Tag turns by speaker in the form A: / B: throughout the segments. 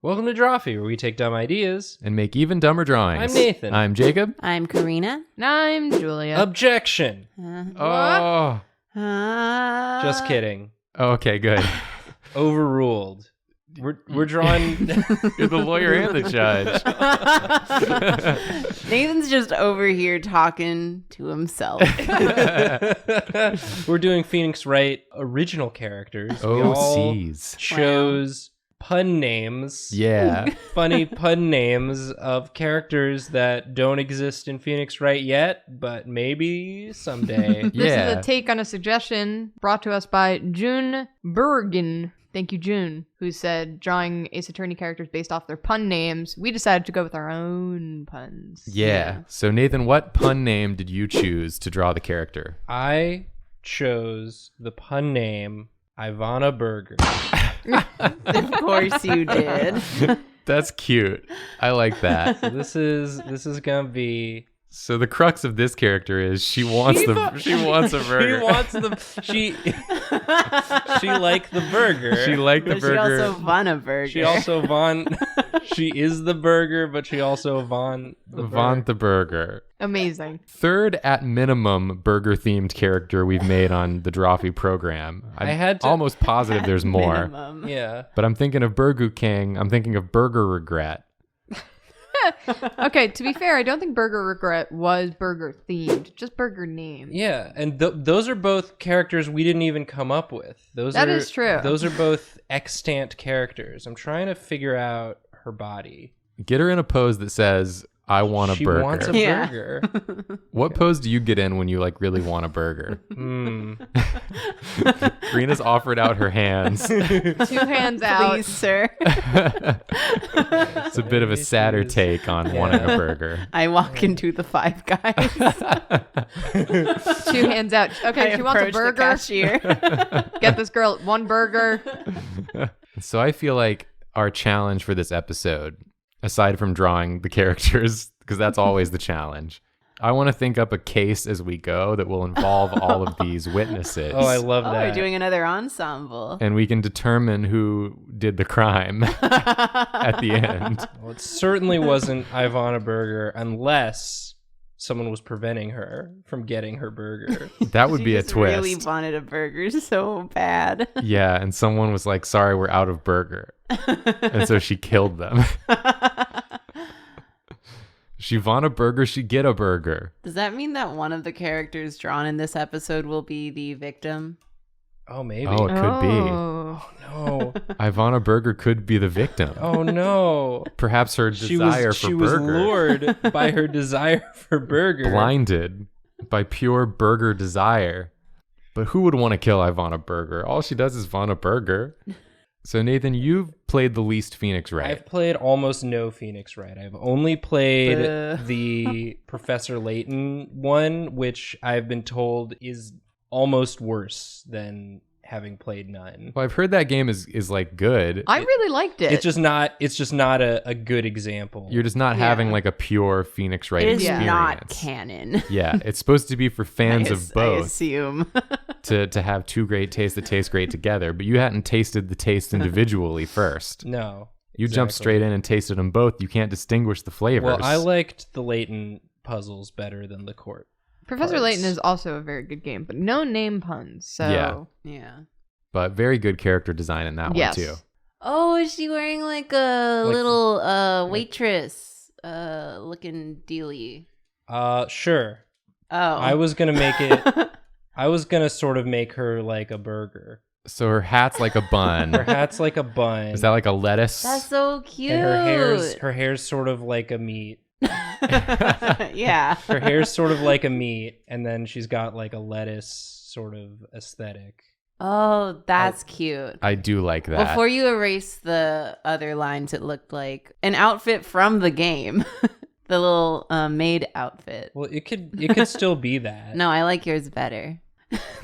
A: Welcome to Drawfee, where we take dumb ideas
B: and make even dumber drawings.
A: I'm Nathan.
B: I'm Jacob.
C: I'm Karina.
D: And I'm Julia.
A: Objection.
B: Oh.
A: Just kidding.
B: Okay, good.
A: Overruled. We're drawing.
B: You're the lawyer and the judge.
C: Nathan's just over here talking to himself.
A: We're doing Phoenix Wright original characters. We
B: Oh,
A: all
B: sees.
A: chose pun names.
B: Yeah.
A: Funny pun names of characters that don't exist in Phoenix Wright yet, but maybe someday.
D: This
B: Yeah.
D: is a take on a suggestion brought to us by June Bergen. Thank you, June, who said drawing Ace Attorney characters based off their pun names. We decided to go with our own puns.
B: Yeah. So, Nathan, what pun name did you choose to draw the character?
A: I chose the pun name Ivana Burger.
C: Of course you did.
B: That's cute. I like that.
A: So this is gonna be.
B: So the crux of this character is she wants a burger.
A: She liked the burger.
B: She liked the
C: But
B: burger.
C: she also won a burger.
A: She also she is the burger, but she also the
B: burger.
D: Amazing.
B: Third at minimum burger themed character we've made on the Drawfee program. I'm
A: I had to-
B: almost positive there's more.
C: Minimum.
A: Yeah.
B: But I'm thinking of Burger King. I'm thinking of Burger Regret.
D: Okay, to be fair, I don't think Burger Regret was burger themed, just burger named.
A: Yeah, and those are both characters we didn't even come up with.
D: That is true.
A: Those are both extant characters. I'm trying to figure out her body.
B: Get her in a pose that says, I want a
A: She
B: burger.
A: wants a
C: Yeah.
A: burger.
B: What pose do you get in when you really want a burger? Karina's offered out her hands.
D: 2 hands out.
C: Please, sir.
B: It's a bit of a sadder take on wanting a burger.
C: I walk into the Five Guys.
D: 2 hands out. Okay,
C: I
D: she wants a
C: approach the
D: burger.
C: cashier.
D: Get this girl 1 burger.
B: So I feel like our challenge for this episode, aside from drawing the characters, because that's always the challenge, I want to think up a case as we go that will involve all of these witnesses.
A: Oh, I love
C: Oh,
A: that.
C: we're doing another ensemble.
B: And we can determine who did the crime at the end.
A: Well, it certainly wasn't Ivana Burger unless someone was preventing her from getting her burger.
B: That would
C: She
B: be a
C: just really
B: twist.
C: wanted a burger so bad.
B: Yeah, and someone was like, sorry, we're out of burger. And so she killed them. She want a burger, she get a burger.
C: Does that mean that one of the characters drawn in this episode will be the victim?
A: Oh, maybe.
B: Oh, it could be.
D: Oh.
A: No.
B: Ivana Burger could be the victim.
A: Oh, no.
B: Perhaps her desire
A: she
B: for
A: was
B: burger.
A: lured by her desire for burger.
B: Blinded by pure burger desire. But who would want to kill Ivana Burger? All she does is want a burger. So, Nathan, you've played the least Phoenix Wright.
A: I've played almost no Phoenix Wright. I've only played
C: Buh.
A: the Professor Layton one, which I've been told is almost worse than having played none.
B: Well, I've heard that game is good.
D: I really liked it.
A: It's just not a good example.
B: You're just not having like a pure Phoenix Wright
C: It is
B: experience.
C: not canon.
B: Yeah, it's supposed to be for fans of
C: I
B: both
C: assume.
B: to have two great tastes that taste great together. But you hadn't tasted the taste individually first.
A: No.
B: You jumped straight in and tasted them both. You can't distinguish the flavors.
A: Well, I liked the Layton puzzles better than the court.
D: Professor
A: parts.
D: Layton is also a very good game, but no name puns. So
B: Yeah.
C: Yeah.
B: But very good character design in that
D: Yes.
B: one too.
C: Oh, is she wearing like a little waitress looking dealy?
A: Sure.
C: Oh.
A: I was going to make it I was going to sort of make her like a
B: So her hat's like a bun.
A: Her hat's like a bun.
B: Is that like a lettuce?
C: That's so cute.
A: And her hair's sort of like a meat.
C: Yeah.
A: Her hair's sort of like a meat, and then she's got like a lettuce sort of aesthetic.
C: Oh, that's cute.
B: I do like that.
C: Before you erase the other lines, it looked like an outfit from the game. The little maid outfit.
A: Well, it could still be that.
C: No, I like yours better.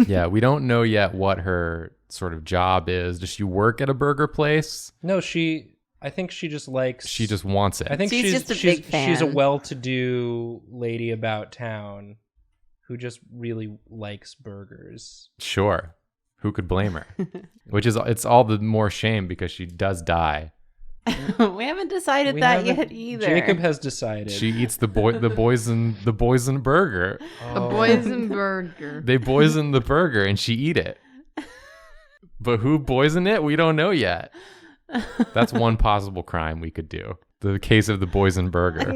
B: Yeah, we don't know yet what her sort of job is. Does she work at a burger place?
A: No, I think she just likes.
B: She just wants it.
A: I think
C: She's just a big fan.
A: She's a well-to-do lady about town who just really likes burgers.
B: Sure. Who could blame her? It's all the more shame because she does die
C: We haven't decided that yet either.
A: Jacob has decided.
B: She eats the boysen burger.
D: The poison burger.
B: They poison the burger and she eat it. But who poisoned it? We don't know yet. That's one possible crime we could do. The case of the poison burger.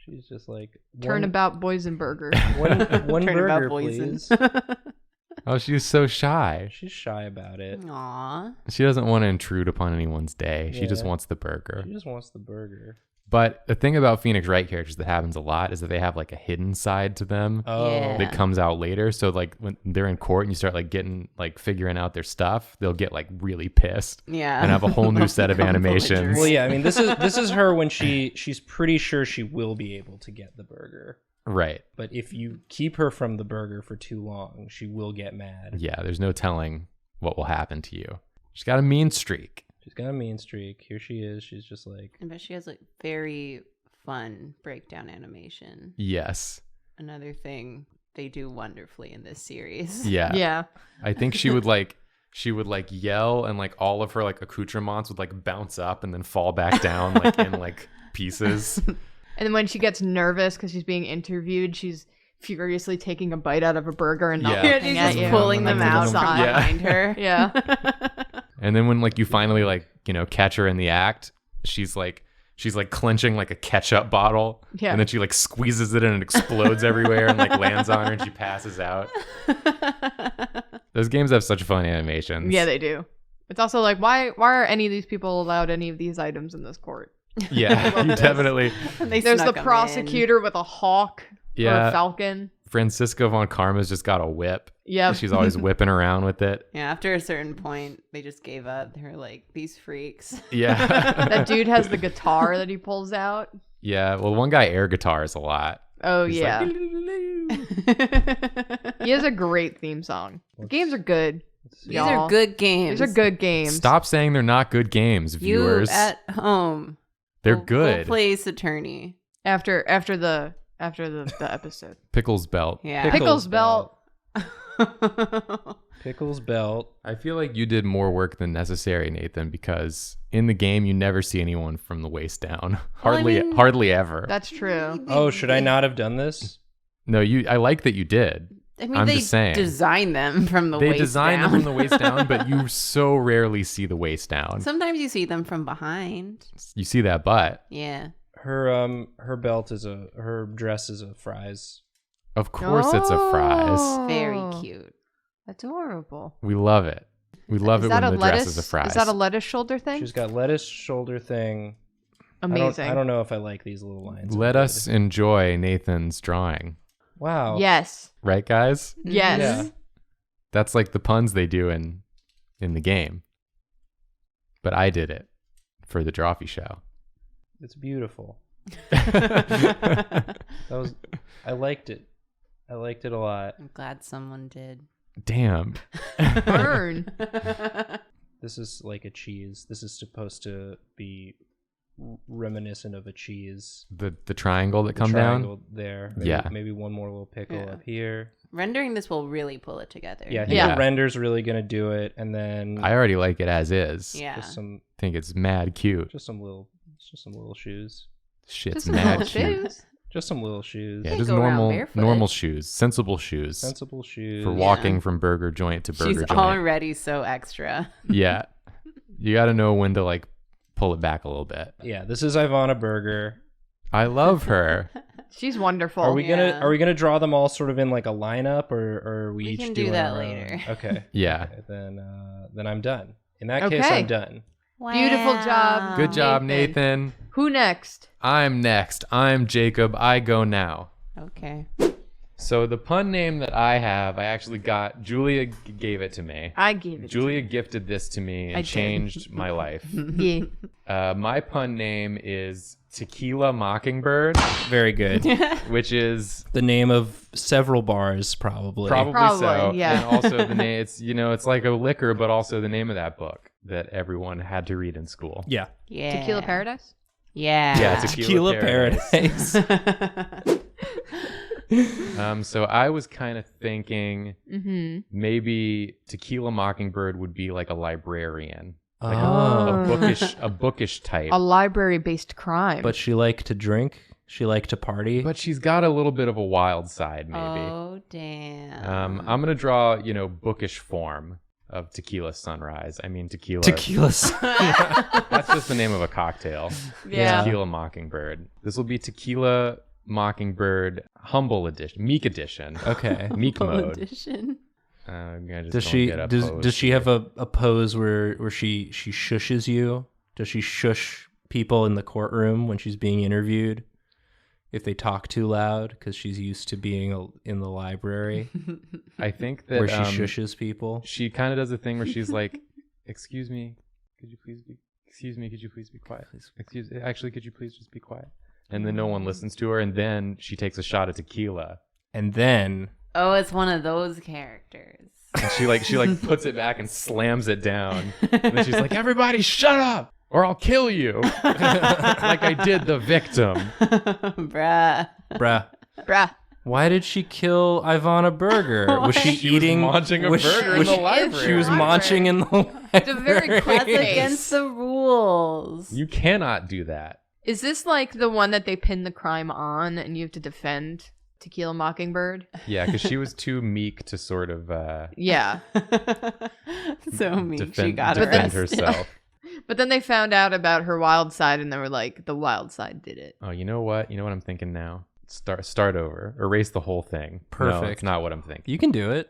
A: She's just like
D: Turnabout Boysenberger.
A: one burger,
C: Turnabout poison.
A: please.
B: Oh, she's so shy.
A: She's shy about it.
C: Aw.
B: She doesn't want to intrude upon anyone's day. She just
A: Yeah.
B: wants the burger.
A: She just wants the burger.
B: But the thing about Phoenix Wright characters that happens a lot is that they have like a hidden side to them
A: Oh,
C: Yeah.
B: that comes out later. So like when they're in court and you start like getting like figuring out their stuff, they'll get like really pissed
C: Yeah.
B: and have a whole new set of
C: Become
B: animations.
C: belligerent.
A: Well, yeah. I mean, this is her when she's pretty sure she will be able to get the burger.
B: Right.
A: But if you keep her from the burger for too long, she will get mad.
B: Yeah, there's no telling what will happen to you. She's got a mean streak.
A: She's got a mean streak. Here she is. She's just like,
C: But she has like very fun breakdown animation.
B: Yes.
C: Another thing they do wonderfully in this series.
B: Yeah.
D: Yeah.
B: I think she would like yell and like all of her like accoutrements would like bounce up and then fall back down like in like pieces.
D: And then when she gets nervous because she's being interviewed, she's furiously taking a bite out of a burger and not
B: Yeah.
C: Yeah,
D: looking
C: she's
D: at
C: just
D: you.
C: pulling
A: Like
C: them out
A: little-
C: from
B: Yeah.
C: behind her.
D: Yeah.
B: And then when like you finally like, you know, catch her in the act, she's like clenching like a ketchup bottle.
D: Yeah.
B: And then she like squeezes it and it explodes everywhere and like lands on her and she passes out. Those games have such fun animations.
D: Yeah, they do. It's also like, why are any of these people allowed any of these items in this court?
B: Yeah, you definitely.
C: They
D: There's the
C: snuck 'em in.
D: prosecutor with a hawk or
B: Yeah.
D: a falcon.
B: Francisco von Karma's just got a whip.
D: Yep.
B: She's always whipping around with it.
C: Yeah, after a certain point, they just gave up. They were like, these freaks.
B: Yeah.
D: That dude has the guitar that he pulls out.
B: Yeah. Well, one guy air guitars a lot.
D: Oh,
B: He's
D: yeah.
B: like,
D: He has a great theme song. The games are good.
C: These
D: y'all.
C: are good games.
D: These are good games.
B: Stop saying they're not good games,
C: You
B: viewers.
C: at home.
B: They're
C: Go
B: good.
C: play Ace Attorney.
D: After the episode.
B: Pickles belt.
C: Yeah.
D: Pickles belt.
A: Pickles belt.
B: I feel like you did more work than necessary, Nathan, because in the game you never see anyone from the waist down.
C: Well, I
B: Hardly
C: mean-
B: hardly ever.
D: That's true.
A: Oh, should I not have done this?
B: No, I like that you did.
C: I mean,
B: I'm
C: they
B: just saying.
C: design them from the
B: They
C: waist
B: design
C: down.
B: them from the waist down, but you so rarely see the waist down.
C: Sometimes you see them from behind.
B: You see that butt.
C: Yeah.
A: Her belt is her dress is a fries.
B: Of course it's a fries.
C: Very
D: Oh,
C: cute.
D: Adorable.
B: We love it. We love
D: Is
B: it
D: that
B: when
D: a
B: the
D: lettuce?
B: dress is a fries.
D: Is that a lettuce shoulder thing?
A: She's got lettuce shoulder thing.
D: Amazing.
A: I don't know if I like these little lines.
B: Let us enjoy Nathan's drawing.
A: Wow.
D: Yes.
B: Right, guys?
D: Yes.
A: Yeah.
B: That's like the puns they do in the game. But I did it for the Drawfee show.
A: It's beautiful. I liked it. I liked it a lot.
C: I'm glad someone did.
B: Damn.
D: Burn.
A: This is like a cheese. This is supposed to be reminiscent of a cheese.
B: The triangle that
A: The
B: come down?
A: triangle there. Maybe,
B: Yeah.
A: Maybe one more little pickle
C: Yeah.
A: up here.
C: Rendering this will really pull it together.
A: Yeah. I think
D: Yeah.
A: the render's really gonna do it, and then
B: I already like it as is.
C: Yeah.
A: just some
B: Think it's mad cute.
A: just some little shoes.
B: Shit's
D: Just some
B: mad
D: little
B: cute.
D: shoes.
A: Just some little shoes.
B: Yeah,
C: Can't
B: just
C: go around
B: normal
C: barefooted.
B: shoes, sensible shoes
A: Sensible shoes.
B: for walking from burger joint to burger
C: She's
B: joint.
C: already so extra.
B: Yeah. You got to know when to like pull it back a little bit.
A: Yeah, this is Ivana Burger.
B: I love her.
D: She's wonderful.
A: Are we
C: Yeah.
A: gonna draw them all sort of in like a lineup, or are we
C: We
A: each
C: can do
A: doing
C: that
A: our
C: later.
A: own? Okay.
B: Yeah.
A: Okay, then I'm done. In that case,
D: Okay.
A: I'm done.
D: Beautiful job.
B: Good job,
D: Nathan.
B: Nathan.
D: Who next?
B: I'm next. I'm Jacob. I go now.
C: Okay.
B: So the pun name that I have, I actually got, Julia gave it to me.
D: I gave it.
B: Julia gifted this to me
C: I
B: and
C: did.
B: changed my life.
D: Yeah.
B: My pun name is Tequila Mockingbird,
A: Very good.
B: which is
A: The name of several bars, probably.
B: probably so.
D: yeah.
B: And also the name, it's like a liquor, but also the name of that book that everyone had to read in school.
A: Yeah.
C: Yeah.
D: Tequila Paradise?
C: Yeah.
B: Yeah,
A: Tequila Paradise.
B: So I was kind of thinking
D: Mm-hmm.
B: maybe Tequila Mockingbird would be like a librarian. Like
A: Oh.
B: a bookish type.
D: A library-based crime.
A: But she liked to drink. She liked to party.
B: But she's got a little bit of a wild side, maybe.
C: Oh, damn.
B: I'm gonna draw, bookish form of Tequila Sunrise. I mean, Tequila.
A: Tequila.
B: That's just the name of a cocktail.
D: Yeah.
B: Tequila Mockingbird. This will be Tequila Mockingbird Humble Edition, Meek Edition,
A: Okay.
B: Meek mode.
C: Edition.
B: I just
A: Does
B: don't
A: she
B: get a
A: does
B: pose
A: does she
B: here.
A: have a pose where she shushes you? Does she shush people in the courtroom when she's being interviewed if they talk too loud because she's used to being in the library
B: I think that
A: where she shushes people?
B: she kind of does a thing where she's like, "Excuse me, could you please be? Excuse me, could you please be quiet? Actually, could you please just be quiet?" And then no one listens to her, and then she takes a shot of tequila,
A: And then
C: Oh, it's one of those characters.
B: and she puts it back and slams it down, and then she's like, "Everybody, shut up, or I'll kill you," like I did the victim.
C: Bruh.
A: bruh, why did she kill Ivana Burger? Was she
B: She was
A: eating
B: munching a
A: was she-
B: burger in
A: was
B: the
A: she-
B: library.
A: She was munching in the library.
D: It's a very quick
C: That's
D: case.
C: against the rules.
B: You cannot do that.
D: Is this like the one that they pin the crime on and you have to defend Tequila Mockingbird?
B: Yeah, because she was too meek to sort of
D: Yeah.
C: So meek. She
B: defend
C: got
B: defend
C: arrested.
B: herself.
D: But then they found out about her wild side and they were like, the wild side did it.
B: Oh, you know what? You know what I'm thinking now? Start over. Erase the whole thing. No,
A: Perfect.
B: it's not what I'm thinking.
A: You can do it.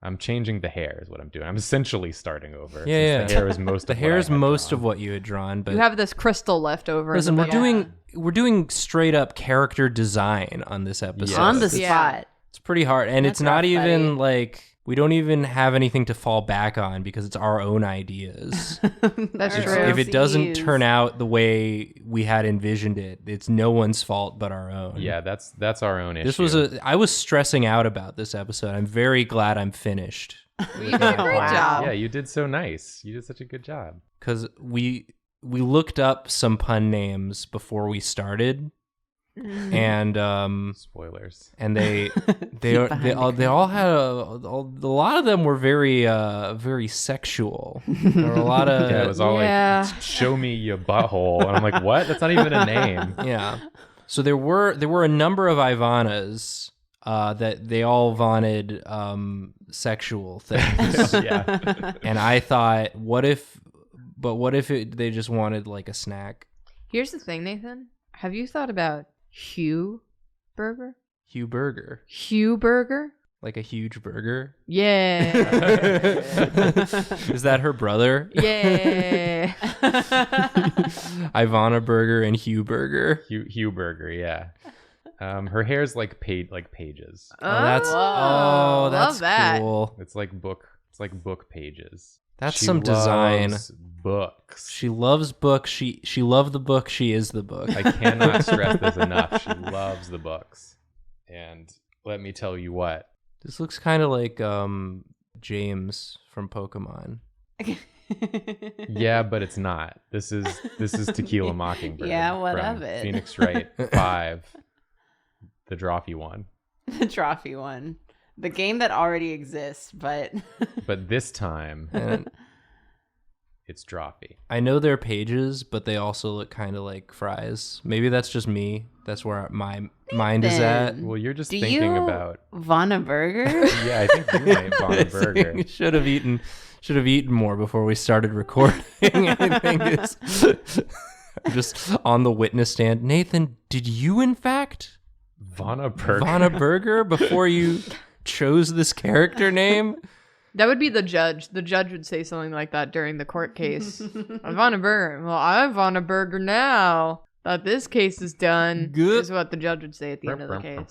B: I'm changing the hair is what I'm doing. I'm essentially starting over.
A: Yeah,
B: since
A: yeah.
B: The hair is most
A: The
B: of
A: hair
B: what
A: is
B: I had
A: most
B: drawn.
A: of what you had drawn, but
D: You have this crystal left over. in
A: listen,
D: the
A: we're
D: middle.
A: doing straight up character design on this episode.
B: Yes.
C: On the
B: It's-
C: spot.
A: It's pretty hard, and it's
C: That's
A: not
C: rough,
A: even
C: buddy.
A: like we don't even have anything to fall back on because it's our own ideas.
D: That's
C: Our
D: true.
A: If it doesn't
C: OCs.
A: turn out the way we had envisioned it, it's no one's fault but our own.
B: Yeah, that's our own issue.
A: This was I was stressing out about this episode. I'm very glad I'm finished
D: You did a great
C: Wow.
D: job.
B: Yeah, you did so nice. You did such a good job.
A: because we looked up some pun names before we started, and
B: Spoilers.
A: and they
C: Peek
A: they
C: behind the
A: all had a lot of them were very sexual. There were a lot of
B: Yeah, it was all
D: Yeah.
B: like, "Show me your butthole," and I'm like, "What? That's not even a name."
A: yeah. So there were a number of Ivanas that they all wanted sexual things,
B: Yeah.
A: and I thought, what if they just wanted like a snack?
D: Here's the thing, Nathan. Have you thought about Hugh Burger?
A: Hugh Burger,
D: Hugh Burger?
A: like a huge burger.
D: Yeah.
A: Is that her brother?
D: Yeah.
A: Ivana Burger and Hugh Burger.
B: Hugh Burger, yeah. Her hair's like pages.
A: Oh, that's
D: Whoa,
A: that's
D: love that.
A: cool.
B: It's like book pages.
A: That's
B: She
A: some design.
B: loves books.
A: She loves books. She loved the book. She is the book.
B: I cannot stress this enough. She loves the books. And let me tell you what.
A: This looks kind of like James from Pokemon.
B: Yeah, but it's not. This is Tequila Mockingbird.
C: Yeah, what
B: from
C: of it?
B: Phoenix Wright 5, the Drawfee one.
C: The Drawfee one. The game that already exists, but
B: But this time,
A: And
B: it's Drawfee.
A: I know they're pages, but they also look kind of like fries. Maybe that's just me. That's where my mind is at.
C: Nathan.
B: Well, you're just
C: do
B: thinking
C: you
B: about.
C: want a burger?
B: Yeah, I think you might want a burger.
A: Should have eaten more before we started recording. I think it's just on the witness stand. Nathan, did you in fact
B: Vana Burger.
A: Vana Burger before you chose this character name?
D: That would be the judge. The judge would say something like that during the court case. I want a burger. Well, I want a burger now. Thought this case is done.
A: Good.
D: Is what the judge would say at the end of the case.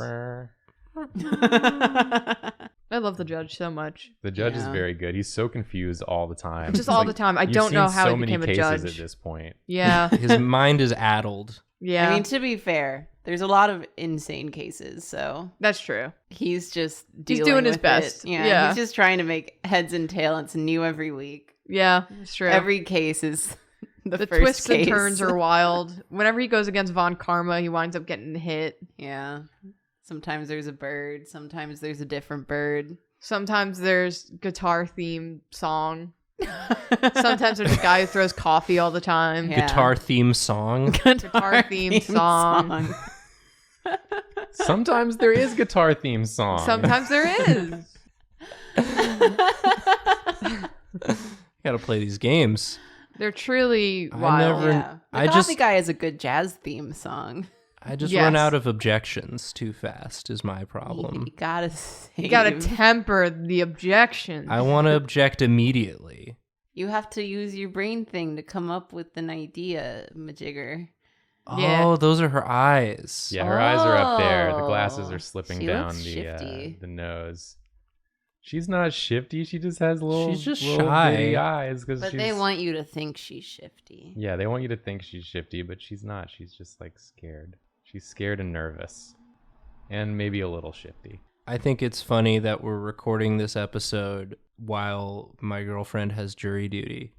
D: I love the judge so much.
B: The judge is
C: Yeah.
B: very good. He's so confused all the time.
D: Just all the time. I
B: you've
D: don't know
B: seen
D: how
B: so
D: he
B: many
D: became a
B: cases
D: judge.
B: at this point.
D: Yeah.
A: His mind is addled.
D: Yeah.
C: I mean, to be fair, there's a lot of insane cases, so
D: that's true.
C: he's just
D: He's
C: dealing
D: doing his
C: with
D: best.
C: it. Yeah,
D: Yeah.
C: he's just trying to make heads and tail. It's new every week.
D: Yeah, it's true.
C: Every case is the
D: the
C: first
D: twists
C: case.
D: and turns are wild. Whenever he goes against Von Karma, he winds up getting hit.
C: Yeah. Sometimes there's a bird. Sometimes there's a different bird.
D: Sometimes there's guitar themed song. Sometimes there's a guy who throws coffee all the time.
C: Yeah.
A: Guitar theme song.
D: Guitar theme song.
B: Sometimes there is guitar theme song.
D: Sometimes there is.
A: Gotta play these games.
D: They're truly
A: I
D: wild.
A: never-
C: Yeah. The
A: I
C: coffee
A: just-
C: guy is a good jazz theme song.
A: I just
D: Yes.
A: run out of objections too fast is my problem.
C: You gotta save.
D: You gotta temper the objections.
A: I want to object immediately.
C: You have to use your brain thing to come up with an idea, Majigger.
D: Yeah.
A: Oh, those are her eyes.
B: Yeah, her eyes are up there. The
C: Oh,
B: glasses are slipping
C: she
B: down
C: looks shifty.
B: the nose. She's not shifty. She just has little,
A: She's just
B: little
A: shy.
B: bitty eyes. Cause
C: But
B: she's,
C: they want you to think she's shifty.
B: Yeah, they want you to think she's shifty, but she's not. She's just like scared. She's scared and nervous. And maybe a little shifty.
A: I think it's funny that we're recording this episode while my girlfriend has jury duty.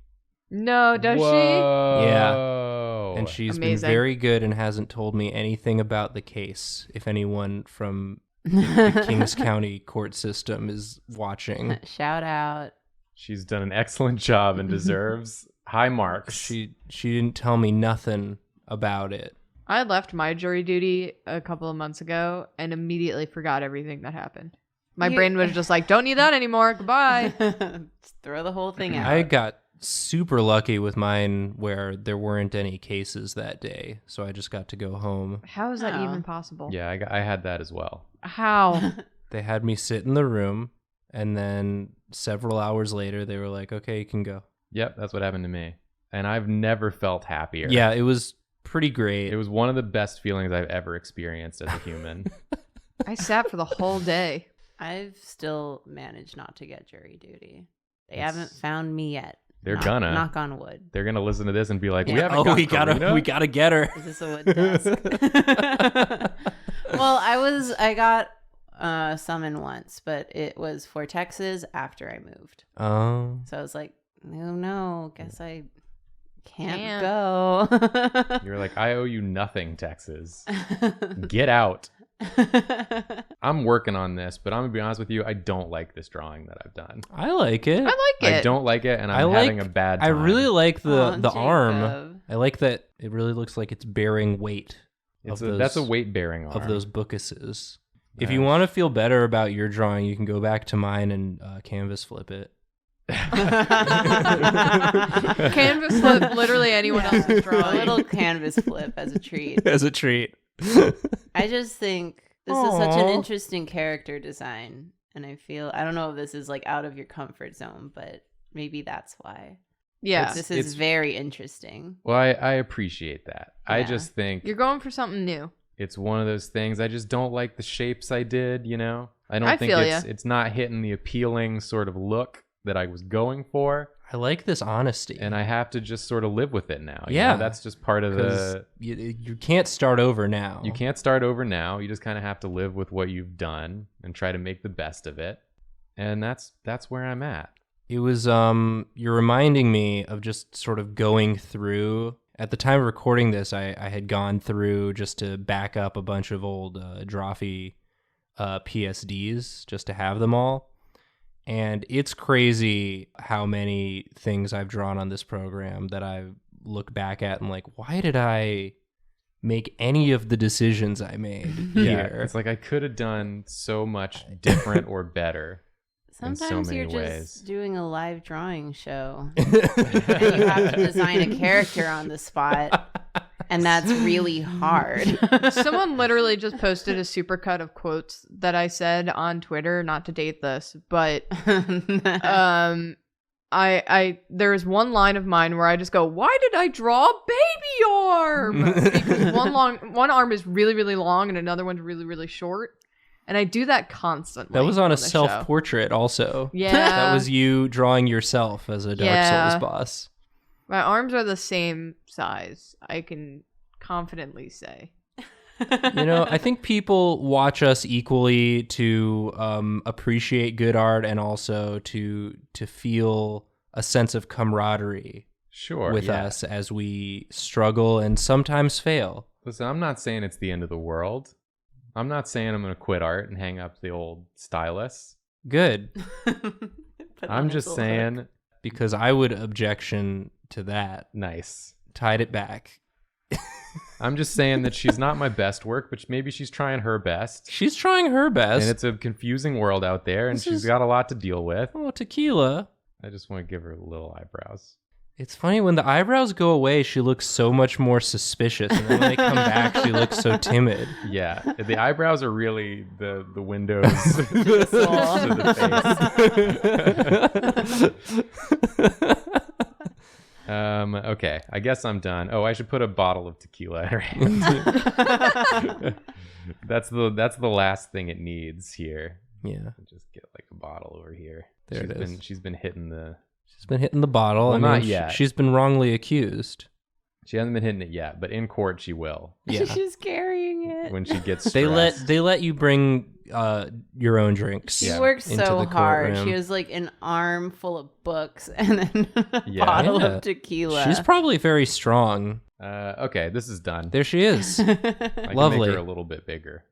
D: No, does
B: Whoa.
A: And she's been
D: Amazing.
A: very good and hasn't told me anything about the case. If anyone from the Kings County court system is watching,
C: Shout out.
B: She's done an excellent job and deserves high marks.
A: she didn't tell me nothing about it.
D: I left my jury duty a couple of months ago and immediately forgot everything that happened. My
C: You-
D: brain was just like, don't need that anymore. Goodbye.
C: Just throw the whole thing out.
A: I got super lucky with mine where there weren't any cases that day, so I just got to go home.
D: How is that
C: Oh.
D: even possible?
B: Yeah, I had that as well.
D: How?
A: They had me sit in the room, and then several hours later, they were like, okay, you can go.
B: Yep, that's what happened to me. And I've never felt happier.
A: Yeah, it was pretty great.
B: It was one of the best feelings I've ever experienced as a human.
D: I sat for the whole day.
C: I've still managed not to get jury duty. They
B: It's-
C: haven't found me yet.
B: They're gonna.
C: Knock on wood.
B: They're gonna listen to this and be like, "We
C: Yeah.
B: haven't
A: Oh,
B: got
A: we
B: Karina?"
A: gotta get her.
C: Is this a wood desk? Well, I got summoned once, but it was for Texas after I moved.
A: Oh,
C: So I was like, no, guess I can't
D: Can't.
C: go.
B: You're like, "I owe you nothing, Texas. Get out." I'm working on this, but I'm gonna be honest with you. I don't like this drawing that I've done.
A: I like it.
D: I like it.
B: I don't like it, and
A: I
B: I'm
A: like-
B: having a bad time.
A: I really like the
C: Aw,
A: arm.
C: Jacob.
A: I like that it really looks like it's bearing weight
B: That's a weight bearing arm.
A: of those bookuses. If
B: Yeah.
A: you want to feel better about your drawing, you can go back to mine and canvas flip it.
D: Canvas flip literally anyone else's
C: A
D: drawing.
C: little canvas flip as a treat.
A: As a treat.
C: I just think this is such an
A: Aw.
C: interesting character design. And I don't know if this is like out of your comfort zone, but maybe that's why.
D: Yeah.
C: This is
B: it's-
C: very interesting.
B: Well, I appreciate that. I
C: Yeah.
B: just think
D: You're going for something new.
B: it's one of those things. I just don't like the shapes I did. You know, I don't
D: I
B: think
D: feel
B: it's not hitting the appealing sort of look that I was going for,
A: I like this honesty.
B: and I have to just sort of live with it now. you
A: Yeah.
B: know? That's just part of
A: 'Cause
B: the.
A: you can't start over now.
B: You can't start over now. You just kind of have to live with what you've done and try to make the best of it. And that's where I'm at.
A: It was you're reminding me of just sort of going through. At the time of recording this, I had gone through just to back up a bunch of old Drawfee PSDs just to have them all. And it's crazy how many things I've drawn on this program that I look back at and like, why did I make any of the decisions I made here?
B: It's like I could have done so much different or better. in so
C: Sometimes
B: many
C: you're just
B: ways.
C: doing a live drawing show and you have to design a character on the spot. And that's really hard.
D: Someone literally just posted a supercut of quotes that I said on Twitter, not to date this, but I there's one line of mine where I just go, why did I draw a baby arm? Because one arm is really, really long and another one's really, really short. And I do that constantly.
A: That was on a
D: the show.
A: self-portrait also.
D: Yeah.
A: That was you drawing yourself as a Dark
D: Yeah.
A: Souls boss.
D: My arms are the same size, I can confidently say.
A: You know, I think people watch us equally to appreciate good art and also to feel a sense of camaraderie
B: Sure.
A: with
B: yeah.
A: us as we struggle and sometimes fail.
B: Listen, I'm not saying it's the end of the world. I'm not saying I'm going to quit art and hang up the old stylus.
A: Good.
C: Put on
B: I'm
C: its
B: just
C: little
B: saying
C: hook.
A: because I would objection to that.
B: Nice.
A: Tied it back.
B: I'm just saying that she's not my best work, but maybe she's trying her best.
A: She's trying her best.
B: And it's a confusing world out there, and
A: This
B: she's
A: is-
B: got a lot to deal with.
A: Oh, Tequila.
B: I just want to give her little eyebrows.
A: It's funny, when the eyebrows go away, she looks so much more suspicious. And then when they come back, she looks so timid.
B: Yeah, the eyebrows are really the windows to the face. Okay, I guess I'm done. Oh, I should put a bottle of tequila in her hand. That's the last thing it needs here.
A: Yeah.
B: Just get like a bottle over here.
A: There it is.
B: She's been hitting the...
A: She's been hitting the bottle.
B: Well, not yet.
A: She's been wrongly accused.
B: She hasn't been hitting it yet, but in court she will.
A: Yeah.
C: She's carrying it.
B: When she gets stressed.
A: They let you bring your own drinks.
C: She
B: Yeah.
C: works
A: into
C: so
A: the
C: hard.
A: courtroom.
C: She has like an arm full of books and then a
B: Yeah.
C: bottle
A: Yeah.
C: of tequila.
A: She's probably very strong.
B: Okay, this is done.
A: There she is.
B: I can
A: Lovely.
B: make her a little bit bigger.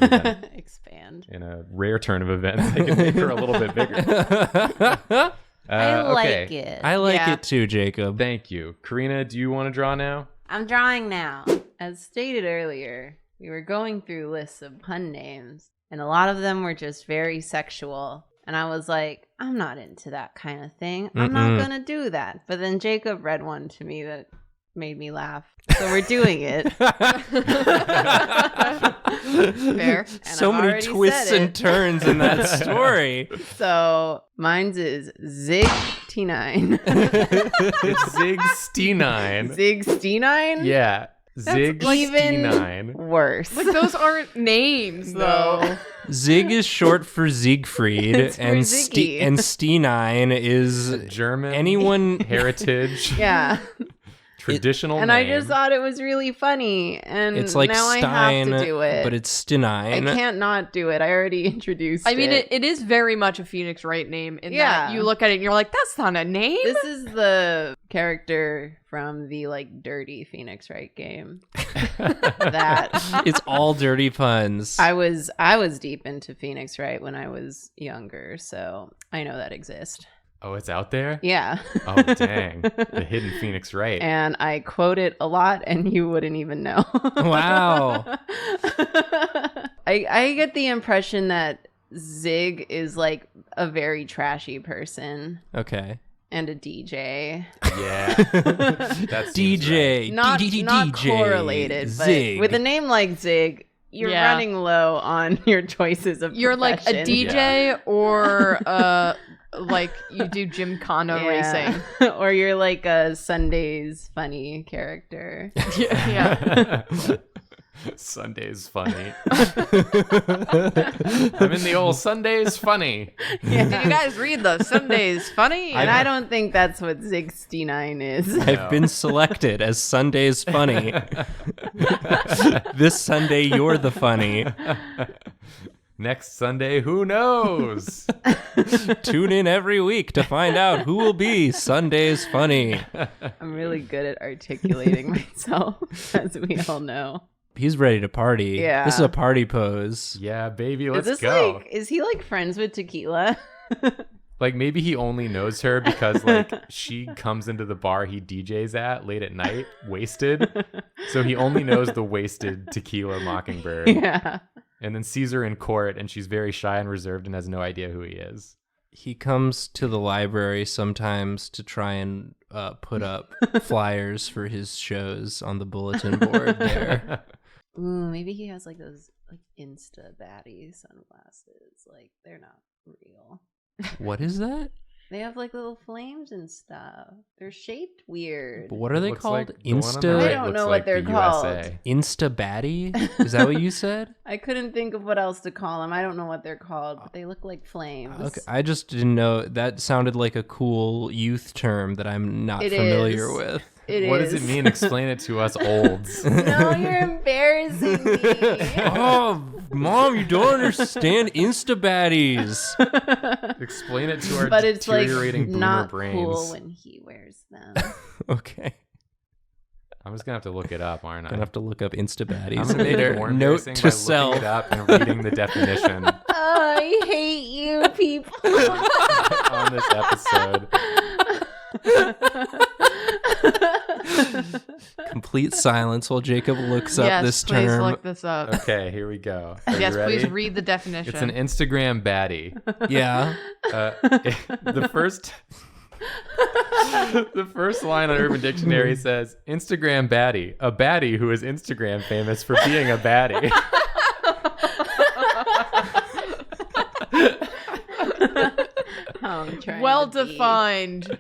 B: Even
C: Expand.
B: in a rare turn of events, I can make her a little bit bigger.
C: I like
B: Okay.
C: it.
A: I like
D: Yeah.
A: it too, Jacob.
B: Thank you. Karina, do you want to draw now?
C: I'm drawing now. As stated earlier, we were going through lists of pun names, and a lot of them were just very sexual. And I was like, I'm not into that kind of thing. I'm not going to do that. But then Jacob read one to me that made me laugh. So we're doing it.
D: Fair.
A: So
C: I've
A: many
C: already
A: twists
C: said
A: and
C: it.
A: turns in that story.
C: So mine's is Zig T9.
B: It's Zig Steenine.
C: Zig Steenine?
B: Yeah. Zig
C: even
B: Steenine.
C: worse.
D: Like those aren't names though.
C: No.
A: Zig is short for Siegfried,
C: It's for
A: and
C: Ziggy.
A: and Steenine is
B: German
A: anyone.
B: heritage.
C: Yeah.
B: Traditional
C: And
B: name.
C: I just thought it was really funny. And
A: It's like
C: now
A: Stein,
C: I have to do it.
A: but it's
C: I
A: Steenine.
C: can't not do it. I already introduced
D: I mean,
C: it.
D: it is very much a Phoenix Wright name in
C: Yeah.
D: that you look at it and you're like, that's not a name.
C: This is the character from the like dirty Phoenix Wright game. That
A: It's all dirty puns.
C: I was deep into Phoenix Wright when I was younger, so I know that exists.
B: Oh, it's out there?
C: Yeah.
B: Oh, dang. The hidden Phoenix Wright.
C: And I quote it a lot and you wouldn't even know.
A: Wow.
C: I get the impression that Zig is like a very trashy person
A: Okay.
C: and a DJ.
B: Yeah. That seems right.
A: DJ.
C: Not
A: DJ.
C: correlated,
A: Zig.
C: but with a name like Zig, you're
D: Yeah.
C: running low on your choices of
D: You're like a
C: profession.
D: DJ or like you do Gymkhana racing.
C: Or you're like a Sunday's funny character.
D: Yeah.
B: Sunday's funny. I'm in the old Sunday's funny.
C: Yeah.
D: Did you guys read the Sundays Funny?
C: And I don't think that's what Zig Steenine is.
A: I've been selected as Sunday's funny. This Sunday, you're the funny.
B: Next Sunday, who knows?
A: Tune in every week to find out who will be Sunday's funny.
C: I'm really good at articulating myself, as we all know.
A: He's ready to party.
C: Yeah.
A: This is a party pose.
B: Yeah, baby, let's
C: is this
B: go.
C: like, is he like friends with Tequila?
B: Like maybe he only knows her because like she comes into the bar he DJs at late at night, wasted. So he only knows the wasted Tequila Mockingbird.
C: Yeah.
B: And then sees her in court and she's very shy and reserved and has no idea who he is.
A: He comes to the library sometimes to try and put up flyers for his shows on the bulletin board there.
C: Ooh, maybe he has like those like Insta baddie sunglasses. Like they're not real.
A: What is that?
C: They have like little flames and stuff. They're shaped weird.
A: What are they
B: Looks
A: called?
B: like the one on the
A: Insta
C: I
B: right
C: don't
B: looks
C: know what
B: like
C: they're
B: the
C: called.
B: USA.
A: Insta baddie? Is that what you said?
C: I couldn't think of what else to call them. I don't know what they're called, but they look like flames.
A: Okay, I just didn't know. That sounded like a cool youth term that I'm not
C: It
A: familiar
C: is.
A: with.
B: What does it mean? Explain it to us olds.
C: No, you're embarrassing me.
A: Oh, Mom, you don't understand Insta baddies.
B: Explain it to our
C: But it's like
B: deteriorating boomer
C: not
B: brains.
C: cool when he wears them.
A: Okay.
B: I'm just gonna have to look it up, aren't I?
A: Gonna have to look up Insta baddies.
B: I'm gonna make it more
A: Note
B: embarrassing
A: to
B: by
A: self.
B: looking it up and reading the definition
C: I hate you people.
B: on this episode.
A: Complete silence while Jacob looks up
D: Yes,
A: this
D: please
A: term.
D: look this up.
B: Okay, here we go. Are
D: Yes,
B: you ready?
D: please read the definition.
B: It's an Instagram baddie.
A: Yeah.
B: The first line on Urban Dictionary says, Instagram baddie, a baddie who is Instagram famous for being a baddie.
D: Well defined.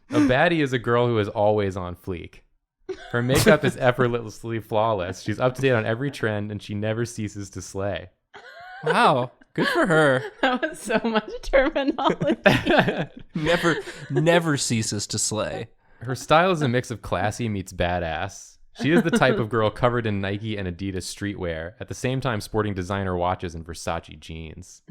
B: A baddie is a girl who is always on fleek. Her makeup is effortlessly flawless. She's up to date on every trend, and she never ceases to slay.
A: Wow. Good for her.
C: That was so much terminology.
A: Never ceases to slay.
B: Her style is a mix of classy meets badass. She is the type of girl covered in Nike and Adidas streetwear, at the same time sporting designer watches and Versace jeans.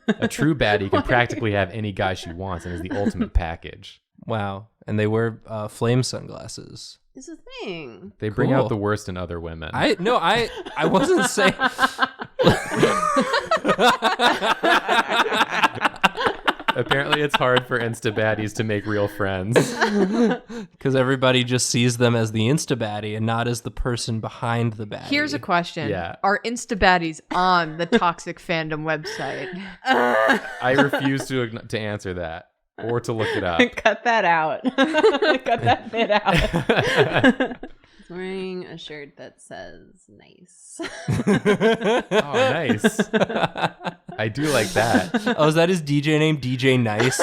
B: A true baddie can practically have any guy she wants and is the ultimate package.
A: Wow. And they wear flame sunglasses.
C: It's a thing.
B: They bring
A: Cool.
B: out the worst in other women.
A: I wasn't saying.
B: Apparently, it's hard for Insta baddies to make real friends.
A: Because everybody just sees them as the Insta baddie and not as the person behind the baddie.
D: Here's a question.
B: Yeah.
D: Are Insta baddies on the Toxic Fandom website?
B: I refuse to answer that or to look it up.
C: Cut that out. Cut that bit out. He's wearing a shirt that says nice.
B: Oh, nice. I do like that.
A: Oh, is that his DJ name? DJ Nice?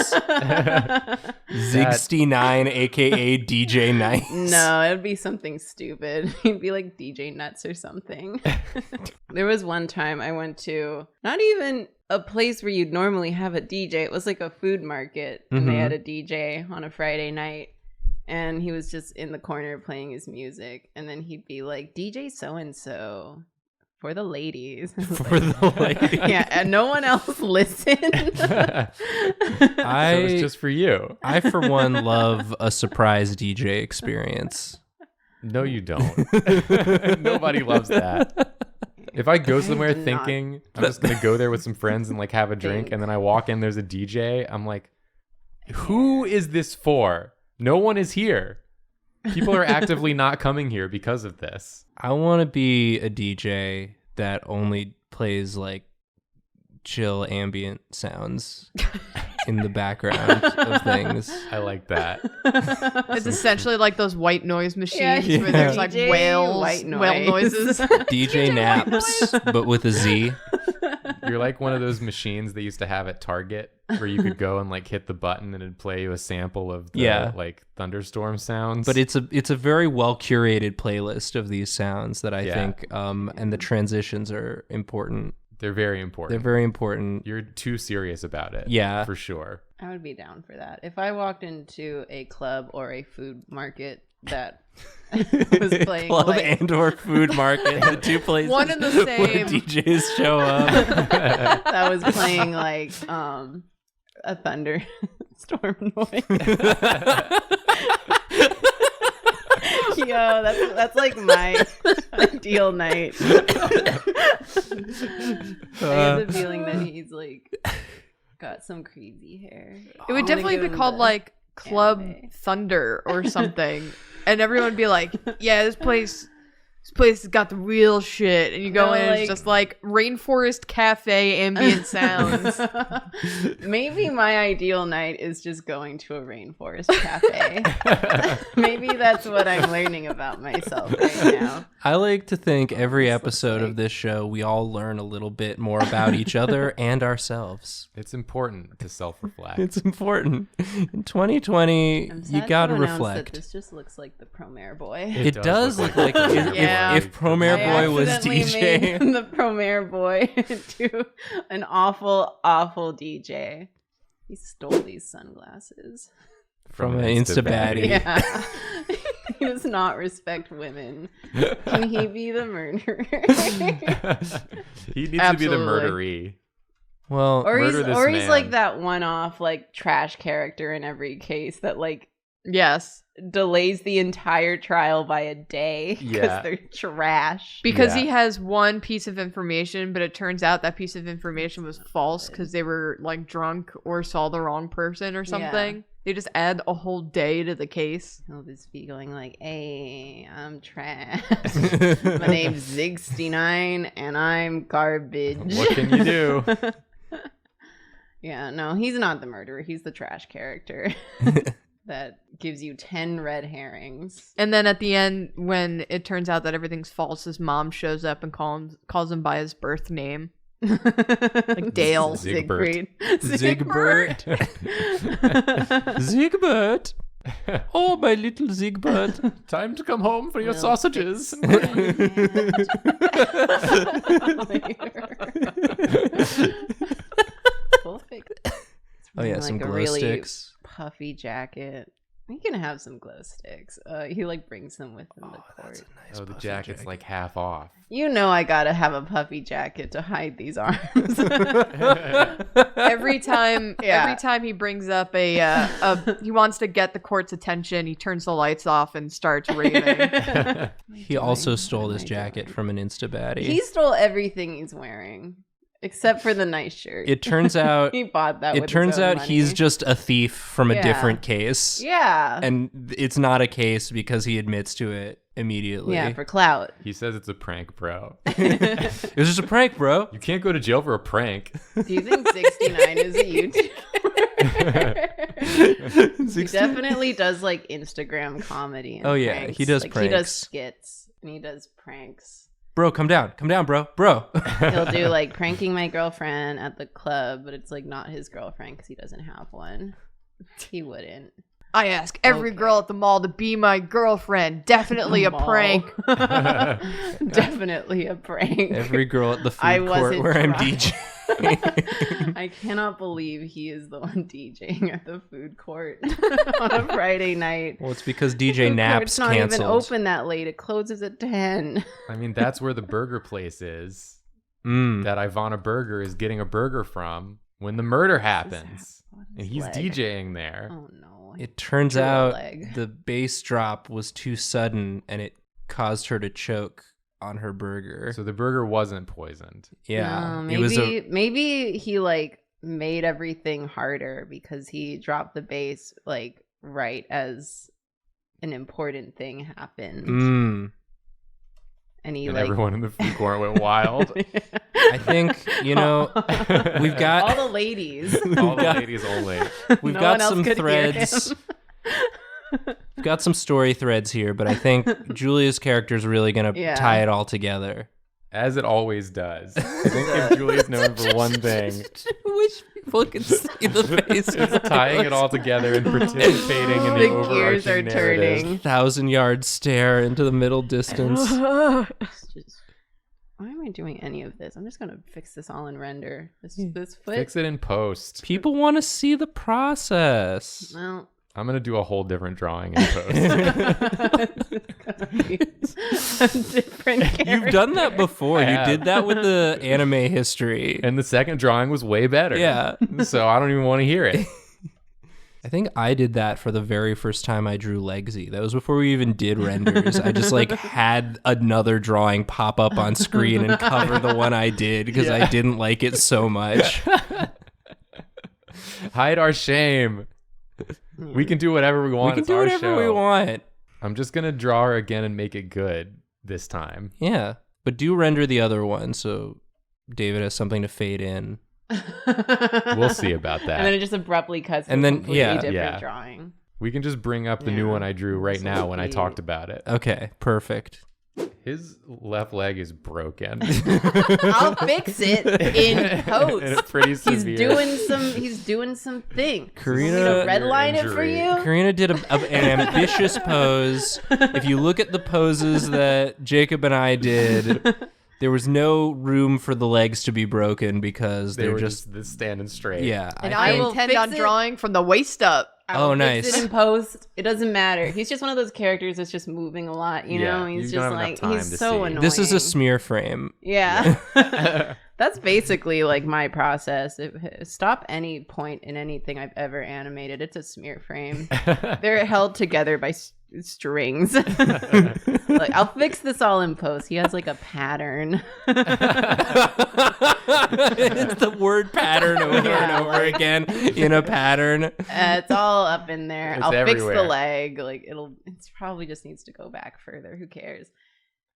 A: Zig69, aka DJ Nice.
C: No, it would be something stupid. He'd be like DJ Nuts or something. There was one time I went to not even a place where you'd normally have a DJ. It was like a food market, and they had a DJ on a Friday night. And he was just in the corner playing his music. And then he'd be like, DJ so-and-so for the ladies.
A: For the ladies.
C: Yeah, and no one else listened.
B: So it's just for you.
A: I, for one, love a surprise DJ experience.
B: No, you don't. Nobody loves that. If I go somewhere thinking I'm just going to go there with some friends and like have a drink, and then I walk in, there's a DJ, I'm like, who is this for? No one is here. People are actively not coming here because of this.
A: I want to be a DJ that only plays like chill ambient sounds in the background of things.
B: I like that.
D: It's essentially like those white noise machines
C: Yeah.
D: where there's like
C: DJ
D: whale
C: white
D: noises.
A: DJ Naps, but with a Z.
B: You're like one of those machines they used to have at Target where you could go and like hit the button and it'd play you a sample of the like thunderstorm sounds.
A: But it's a very well curated playlist of these sounds that I think and the transitions are important.
B: They're very important.
A: They're very important.
B: You're too serious about it.
A: Yeah.
B: For sure.
C: I would be down for that. If I walked into a club or a food market that was playing
A: Club
C: like,
A: and or food market, the two places
D: One and the
A: where
D: same.
A: DJs show up.
C: that was playing like a thunderstorm noise. Yo, that's like my ideal night. I get the feeling that he's like got some crazy hair.
D: It would definitely be called like Club Thunder or something. And everyone would be like, yeah, this place has got the real shit. And you go in and it's just like Rainforest Cafe ambient sounds.
C: Maybe my ideal night is just going to a rainforest cafe. Maybe that's what I'm learning about myself right now.
A: I like to think every episode of this show, we all learn a little bit more about each other and ourselves.
B: It's important to self-reflect.
A: It's important. In 2020,
C: I'm sad
A: you got to
C: announce
A: reflect.
C: That this just looks like the Promare Boy.
A: It does look like if Promare Boy was DJ.
C: Made the Promare Boy to an awful, awful DJ. He stole these sunglasses
A: from an Insta baddie.
C: Yeah. He does not respect women. Can he be the murderer?
B: He needs to be the murderee.
A: Well,
C: or he's
B: man.
C: like that one-off like trash character in every case that like
D: Yes.
C: delays the entire trial by a day because they're trash.
D: Because he has one piece of information, but it turns out that piece of information was false because they were like drunk or saw the wrong person or something. They just add a whole day to the case.
C: He'll just be going like, hey, I'm trash. My name's Zig69 and I'm garbage.
B: What can you do?
C: Yeah, no, he's not the murderer. He's the trash character that gives you 10 red herrings.
D: And then at the end, when it turns out that everything's false, his mom shows up and calls him by his birth name. Like Dale.
B: Zigbert.
C: Zigbert.
A: Zigbert. Oh, my little Zigbert.
B: Time to come home for your
C: Well,
B: sausages.
A: Oh yeah, some
C: like a
A: glow
C: really
A: sticks.
C: puffy jacket. He can have some glow sticks. He like brings them with him to court.
B: Oh, the jacket's like half off.
C: You know I gotta have a puffy jacket to hide these arms.
D: Every time he brings up he wants to get the court's attention, he turns the lights off and starts raving.
A: He also stole this jacket from an Instabaddie.
C: He stole everything he's wearing. Except for the nice shirt.
A: It turns out
C: he bought that.
A: It
C: with
A: turns
C: his own
A: out
C: money.
A: he's just a thief from a different case.
C: Yeah.
A: And it's not a case because he admits to it immediately.
C: Yeah, for clout.
B: He says it's a prank, bro.
A: It was just a prank, bro.
B: You can't go to jail for a prank.
C: Do you think 69 is a YouTuber? He definitely does like Instagram comedy. And
A: yeah,
C: pranks.
A: he does
C: He does
A: pranks.
C: skits and he does pranks.
A: Bro, come down, bro.
C: He'll do like pranking my girlfriend at the club, but it's like not his girlfriend because he doesn't have one. He wouldn't.
D: I ask every girl at the mall to be my girlfriend. Definitely a
C: Mall.
D: prank.
C: Definitely a prank.
A: Every girl at the
C: I
A: food court
C: wasn't
A: where I'm
C: trying.
A: DJing.
C: I cannot believe he is the one DJing at the food court on a Friday night.
A: Well, it's because
C: The
A: DJ
C: food
A: Naps
C: court's not
A: canceled.
C: even open that late. It closes at 10.
B: I mean, that's where the burger place is.
A: Mm.
B: That Ivana Burger is getting a burger from when the murder happens. And he's DJing there.
C: Oh no.
A: It turns
C: Drew a
A: out
C: leg.
A: the bass drop was too sudden and it caused her to choke on her burger.
B: So the burger wasn't poisoned.
A: Yeah.
C: Maybe,
A: It was
C: maybe he like made everything harder because he dropped the bass like right as an important thing happened. And he
B: And
C: like
B: everyone in the food court went wild.
A: I think, we've got
C: all the ladies.
B: All the ladies only.
A: we've
C: No
A: got
C: one else
A: some
C: could hear
A: threads.
C: him.
A: We've got some story threads here, but I think Julia's character is really going to
C: Yeah.
A: tie it all together.
B: As it always does. I think if Julia's known for one thing,
A: Wish people could see the faces.
B: it's tying it all together and participating in the
C: The
B: overarching
C: gears are
B: narrative.
C: turning.
A: 1,000-yard stare into the middle distance.
C: Why am I doing any of this? I'm just gonna fix this all in render. This foot.
B: Fix it in post.
A: People want to see the process.
C: Well,
B: I'm going to do a whole different drawing in post.
C: it's gonna be a different character.
A: You've done that before.
B: I
A: You
B: have.
A: did that with the anime history.
B: And the second drawing was way better.
A: Yeah.
B: So I don't even want to hear it.
A: I think I did that for the very first time I drew Legsy. That was before we even did renders. I just like had another drawing pop up on screen and cover the one I did because I didn't like it so much.
B: Hide our shame. We can do whatever we want.
A: We can
B: It's
A: do
B: our
A: whatever we
B: show.
A: want.
B: I'm just going to draw her again and make it good this time.
A: Yeah. But do render the other one so David has something to fade in.
B: We'll see about that.
C: And then it just abruptly cuts to
A: And
C: a
A: then-
C: completely
A: yeah.
C: different
B: Yeah.
C: drawing.
B: We can just bring up the new
C: Yeah.
B: one I drew right now when I
C: Absolutely.
B: talked about it.
A: Okay, perfect.
B: His left leg is broken.
C: I'll fix it in post.
B: And it's pretty
C: He's
B: severe.
C: doing some thing.
A: Karina-
C: Redline it for
B: Injury.
C: you.
A: Karina did an ambitious pose. If you look at the poses that Jacob and I did, there was no room for the legs to be broken because
B: They
A: they're
B: were
A: just
B: just standing straight.
A: yeah.
D: And
A: I
D: I
A: think-
C: will
D: intend
C: fix
D: on
C: it.
D: drawing from the waist up.
C: I will
A: Oh,
C: fix
A: nice.
C: it in post. It doesn't matter. He's just one of those characters that's just moving a lot. You
B: Yeah,
C: know, he's
B: you don't
C: just
B: have enough
C: like
B: time
C: he's
B: to
C: so
B: see.
C: annoying.
A: this is a smear frame.
C: Yeah. That's basically like my process. Stop any point in anything I've ever animated. It's a smear frame. They're held together by strings. Like, I'll fix this all in post. He has like a pattern.
A: It's the word pattern over and over again in a pattern.
C: It's all up in there.
B: It's
C: I'll fix
B: everywhere.
C: the leg. Like it's probably just needs to go back further. Who cares?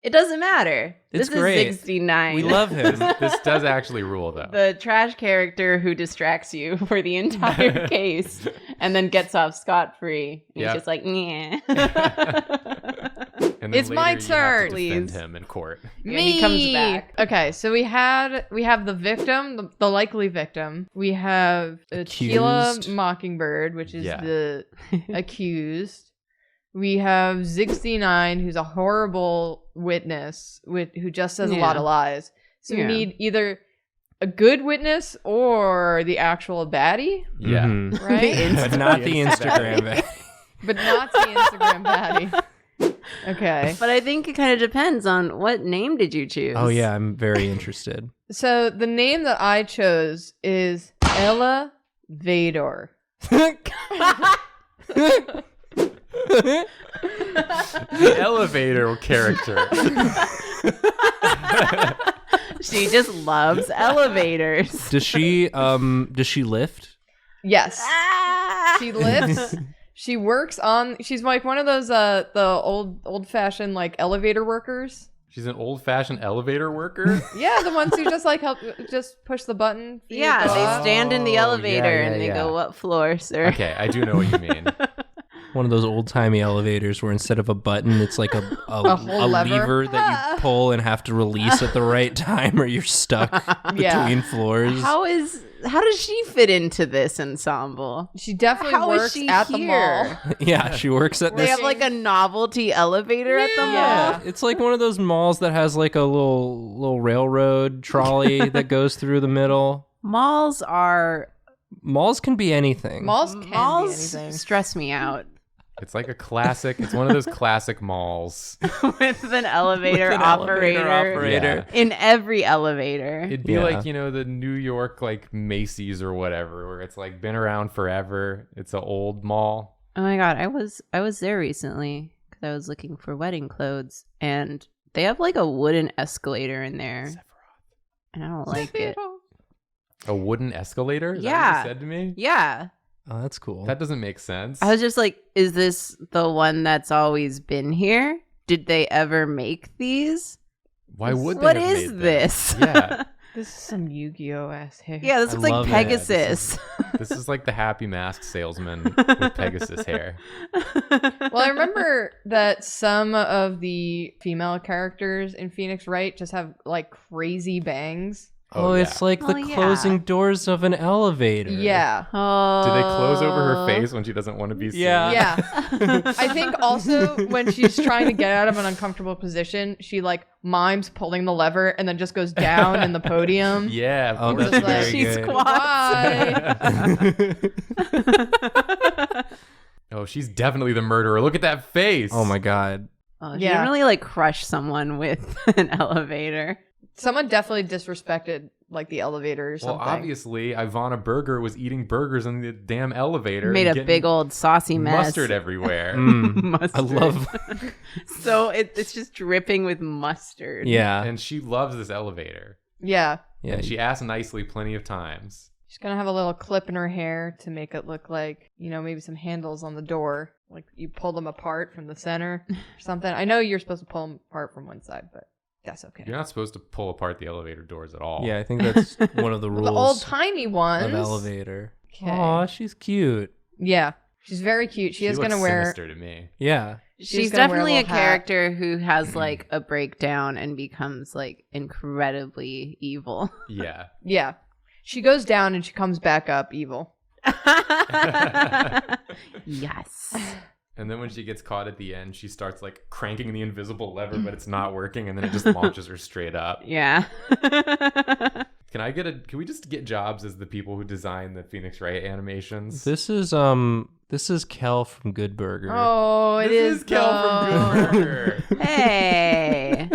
C: It doesn't matter.
A: It's
C: this
A: great.
C: is 69.
A: We love him.
B: This does actually rule, though.
C: The trash character who distracts you for the entire case and then gets off scot-free. He's
B: Yep.
C: just like, yeah.
B: And then
D: It's my
B: later you have to
D: turn.
B: defend
C: Please.
B: him in court.
C: And he comes back.
D: Okay, so we have the victim, the likely victim. We have Tequila
A: Accused.
D: Mockingbird, which is
B: Yeah.
D: the accused. We have 69, who's a horrible witness who just says a lot of lies. So
C: Yeah.
D: we need either a good witness or the actual baddie,
B: Yeah.
A: Mhm.
D: right?
A: But not the Instagram.
D: But not the Instagram baddie. Okay.
C: But I think it kind of depends on what name did you choose.
A: Oh yeah, I'm very interested.
D: So the name that I chose is Ella Vader.
B: The elevator character.
C: She just loves elevators.
A: Does she lift?
D: Yes. She lifts. She works on. She's like one of those the old fashioned like elevator workers.
B: She's an old-fashioned elevator worker.
D: Yeah, the ones who just like help just push the button. for you to
C: Yeah,
D: go
C: they
D: up.
C: stand in the
B: Oh,
C: elevator
B: yeah,
C: and they
B: yeah.
C: go, "What floor, sir?"
B: Okay, I do know what you mean.
A: One of those old-timey elevators where instead of a button, it's like a
D: whole lever.
A: lever that you pull and have to release at the right time, or you're stuck
D: Yeah.
A: between floors.
C: How does she fit into this ensemble?
D: She definitely
C: How is
D: works
C: she
D: at the
C: here?
D: mall.
A: Yeah, she works at
C: They
A: this.
C: have like a novelty elevator at the
D: Yeah.
C: mall.
A: It's like one of those malls that has like a little railroad trolley that goes through the middle.
C: Malls
A: Malls can be anything.
D: Malls can
C: malls
D: be anything.
C: stress me out.
B: It's like a classic. It's one of those classic malls.
C: With an elevator
A: With an
C: operator
A: operator.
B: Yeah.
C: in every elevator.
B: It'd be
A: Yeah.
B: like, the New York like Macy's or whatever, where it's like been around forever. It's an old mall.
C: Oh my god, I was there recently because I was looking for wedding clothes, and they have like a wooden escalator in there, and I don't like it.
B: A wooden escalator? Is that what
C: Yeah.
B: you said to me?
C: Yeah,
A: Oh, that's cool.
B: That doesn't make sense.
C: I was just like, is this the one that's always been here? Did they ever make these?
B: Why would they
C: What
B: have
C: is
B: made them?
C: this?
B: Yeah.
D: This is some Yu-Gi-Oh ass hair.
C: Yeah, this
A: I
C: looks like
A: love it.
C: Pegasus.
B: This is like the Happy Mask salesman with Pegasus hair.
D: Well, I remember that some of the female characters in Phoenix Wright just have like crazy bangs.
A: Oh,
B: yeah.
A: it's like the
C: Oh, yeah.
A: closing doors of an elevator.
D: Yeah.
C: Oh,
B: Do they close over her face when she doesn't want to be seen?
A: Yeah.
D: Yeah. I think also when she's trying to get out of an uncomfortable position, she like mimes pulling the lever and then just goes down in the podium.
B: Yeah.
A: Oh,
B: of course
A: that's
B: she
A: very
B: does.
C: She
A: good.
D: Bye.
B: Oh, she's definitely the murderer. Look at that face.
A: Oh my god.
C: Oh,
D: Yeah.
C: yeah. Really like crush someone with an elevator.
D: Someone definitely disrespected like the elevator or
B: Well,
D: something.
B: obviously, Ivana Burger was eating burgers in the damn elevator.
C: Made
B: and
C: a
B: getting
C: big old saucy mess.
B: mustard everywhere.
C: Mustard.
A: I love.
C: So it's just dripping with mustard.
A: Yeah.
B: And she loves this elevator.
D: Yeah.
A: Yeah.
B: And she asked nicely plenty of times.
D: She's gonna have a little clip in her hair to make it look like, maybe some handles on the door. Like you pull them apart from the center or something. I know you're supposed to pull them apart from one side, but that's okay.
B: You're not supposed to pull apart the elevator doors at all.
A: Yeah, I think that's one of the rules
D: The old timey ones.
A: of elevator.
D: Okay.
A: Aw, she's cute.
D: Yeah. She's very cute. She is
B: looks
D: gonna wear
B: sinister to me.
A: Yeah.
C: She's
D: gonna wear a
C: definitely a
D: little hat.
C: character who has like a breakdown and becomes like incredibly evil.
B: Yeah.
D: Yeah. She goes down and she comes back up evil.
C: Yes.
B: And then when she gets caught at the end, she starts like cranking the invisible lever, but it's not working, and then it just launches her straight up.
C: Yeah.
B: Can we just get jobs as the people who design the Phoenix Wright animations?
A: This is Kel from Good Burger.
D: Oh, it
B: This
D: is
B: is Kel from Good Burger.
C: Hey.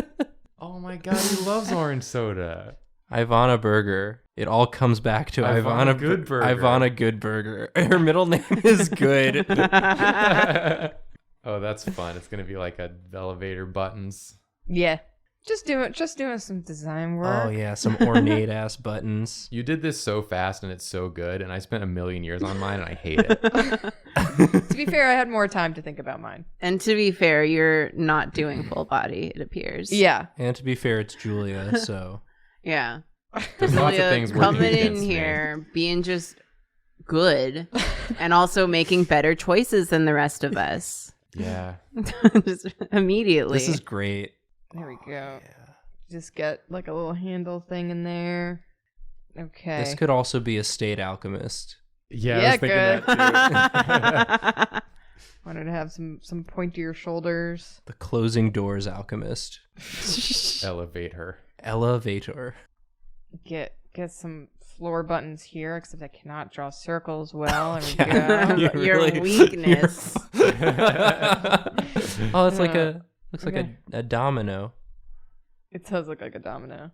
B: Oh my god, he loves orange soda.
A: Ivana Burger. It all comes back to
B: Ivana
A: Ivana
B: Good Burger.
A: Ivana Good Burger. Her middle name is Good.
B: Oh, that's fun. It's gonna be like a elevator buttons.
D: Yeah. Just doing some design work.
A: Oh yeah, some ornate ass buttons.
B: You did this so fast and it's so good, and I spent 1,000,000 years on mine and I hate it.
D: To be fair, I had more time to think about mine.
C: And to be fair, you're not doing full body, it appears.
D: Yeah.
A: And to be fair, it's Julia, so
C: Yeah.
B: There's lots of
C: Julia
B: things working
C: coming in
B: against me.
C: here, being just good, and also making better choices than the rest of us.
B: Yeah.
C: Just immediately.
A: this is great.
D: There we go. Just get like a little handle thing in there. Okay.
A: This could also be a state alchemist.
B: Yeah,
D: Yeah,
B: I was thinking
D: good.
B: that too.
D: Wanted to have some pointier shoulders.
A: The closing doors alchemist.
B: Elevator.
A: Elevator.
D: Get some floor buttons here, except I cannot draw circles well. There we
A: Yeah.
D: go.
A: You
C: Your
A: really-
C: weakness.
A: Oh, it's like looks like
D: Okay.
A: a domino.
D: It does look like a domino.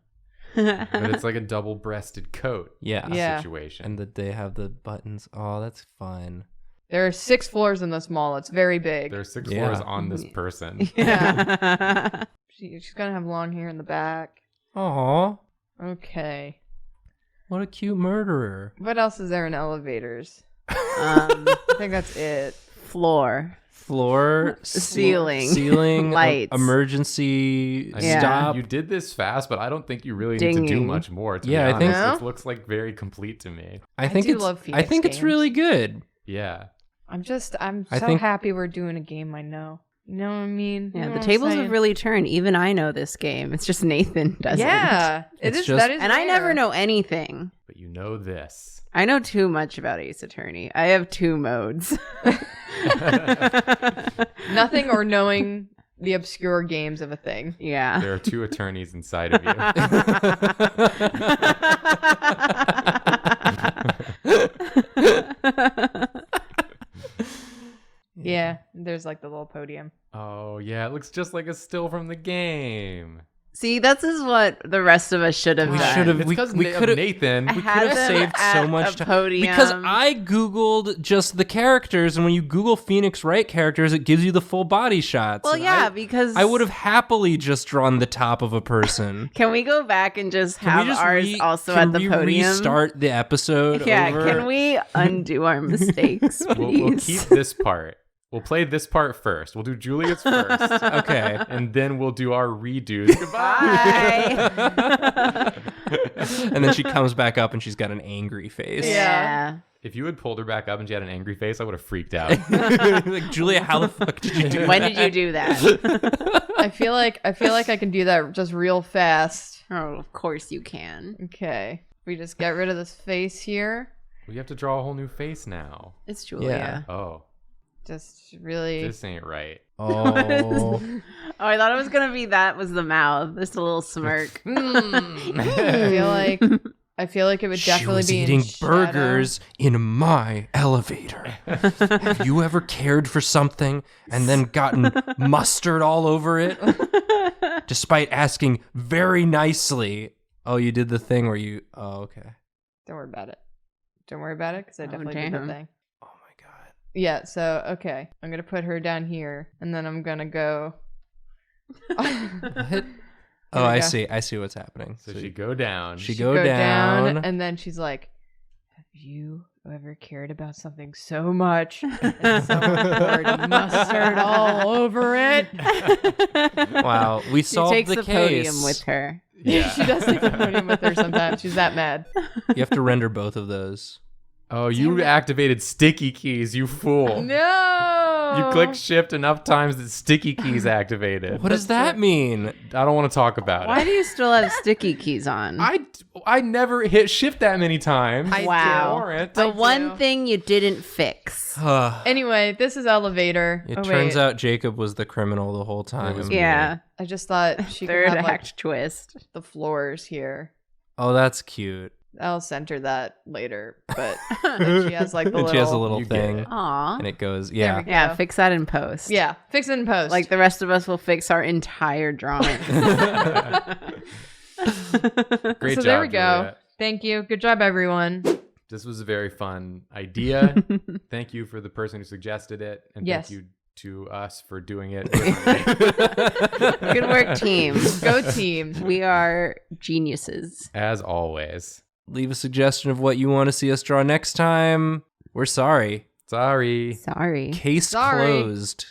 B: But it's like a double-breasted coat
A: Yeah.
D: Yeah.
B: situation.
A: And that they have the buttons. Oh, that's fun.
D: There are 6 floors in this mall. It's very big.
B: There's 6
A: Yeah.
B: floors on this person.
C: Yeah.
D: She's gonna have long hair in the back.
A: Aw,
D: Okay.
A: what a cute murderer.
D: What else is there in elevators?
C: I
D: I think that's it.
C: Floor.
A: Floor,
C: Ceiling. Lights.
A: Emergency
C: Yeah.
A: stop.
B: You did this fast, but I don't think you really need to do
C: Dinging.
B: much more. To
A: Yeah,
B: be
A: I think-
B: honest.
D: No?
B: It looks like very complete to me.
A: I think
D: do
A: it's.
D: love
A: I
D: Phoenix
A: think it's
D: games.
A: really good.
B: Yeah.
D: I'm
A: I
D: so
A: think-
D: happy we're doing a game I know. You know what I mean? You
C: Yeah,
D: know
C: the
D: what I'm
C: tables have
D: saying?
C: really turned. Even I know this game. It's just Nathan doesn't.
D: Yeah,
A: It's
D: it is.
A: just-
D: That is,
C: And I never
D: rare.
C: know anything.
B: But you know this.
C: I know too much about Ace Attorney. I have 2 modes.
D: Nothing or knowing the obscure games of a thing.
C: Yeah.
B: There are 2 attorneys inside of you.
D: Yeah, there's like the little podium.
B: Oh, yeah. It looks just like a still from the game.
C: See, this is what the rest of us should have
A: We
C: done.
A: should have-
B: It's
A: we-
B: because
A: we
B: of
A: could've-
B: Nathan.
A: We
C: Had
A: could have
C: them
A: saved
C: at
A: so much
C: a
A: time
C: podium.
A: because I googled just the characters, and when you Google Phoenix Wright characters, it gives you the full body shots.
C: Well,
A: And
C: yeah, because
A: I would have happily just drawn the top of a person.
C: Can we go back and just
A: Can
C: have
A: we just
C: ours also
A: can
C: at the
A: we
C: podium?
A: restart the episode?
C: Yeah,
A: over?
C: can we undo our mistakes, please?
B: We'll keep this part. We'll play this part first. We'll do Juliet's first.
A: Okay.
B: And then we'll do our redos.
C: Bye.
A: And then she comes back up and she's got an angry face.
C: Yeah.
B: If you had pulled her back up and she had an angry face, I would have freaked out.
A: Like, Julia, how the fuck did you do
C: When
A: that?
C: did you do that?
D: I feel like I can do that just real fast.
C: Oh, of course you can.
D: Okay, we just get rid of this face here.
B: We have to draw a whole new face now.
C: It's Julia.
B: Oh,
D: Just really.
B: this ain't right.
A: Oh.
C: Oh, I thought it was gonna be that was the mouth. Just a little smirk.
D: I feel like it would
A: She
D: definitely
A: was
D: be in
A: eating
D: shadow.
A: burgers in my elevator. Have you ever cared for something and then gotten mustard all over it? Despite asking very nicely. Oh, you did the thing where you... Oh, okay.
D: Don't worry about it. Don't worry about it, because I definitely did
C: damn.
D: that thing.
A: Oh, my God.
D: Yeah. So okay, I'm gonna put her down here, and then I'm gonna go.
A: What?
D: There
A: Oh,
D: we
A: I
D: go.
A: see. I see what's happening.
B: So she go down.
A: She
D: She'd
A: go down.
D: and then she's like, "Have you ever cared about something so much and someone poured mustard all over it?"
A: Wow, we
C: She
A: solved
C: takes
A: the
C: the
A: case.
C: podium with her.
B: Yeah.
D: She does take the podium with her sometimes. She's that mad.
A: You have to render both of those.
B: Oh, you activated sticky keys, you fool.
D: No.
B: You clicked shift enough times that sticky keys activated.
A: What does that mean?
B: I don't want to talk about
C: Why
B: it.
C: do you still have sticky keys on?
B: I never hit shift that many times.
C: Wow.
B: Warrant.
C: The
D: I
C: one
D: do.
C: thing you didn't fix.
D: Anyway, this is elevator.
A: It
D: Oh,
A: turns
D: wait.
A: out Jacob was the criminal the whole time.
B: was-
C: Yeah.
D: I just thought she could
C: Third
D: have like
C: act twist.
D: the floors here.
A: Oh, that's cute.
D: I'll center that later, but then she has like the
A: And
D: little.
A: she has a little
B: You get
A: thing,
B: it.
C: Aw.
A: and it goes,
D: There
A: yeah.
D: we go.
C: Yeah, fix that in post.
D: Yeah, fix it in post.
C: Like the rest of us will fix our entire drawing.
B: Great
D: so
B: job,
D: there we go.
B: Juliet.
D: Thank you. Good job, everyone.
B: This was a very fun idea. Thank you for the person who suggested it. And
D: Yes.
B: thank you, to us for doing it.
C: Good work, team.
D: Go team.
C: We are geniuses.
B: As always.
A: Leave a suggestion of what you want to see us draw next time. We're sorry.
B: Sorry.
C: Sorry.
A: Case
D: Sorry.
A: closed.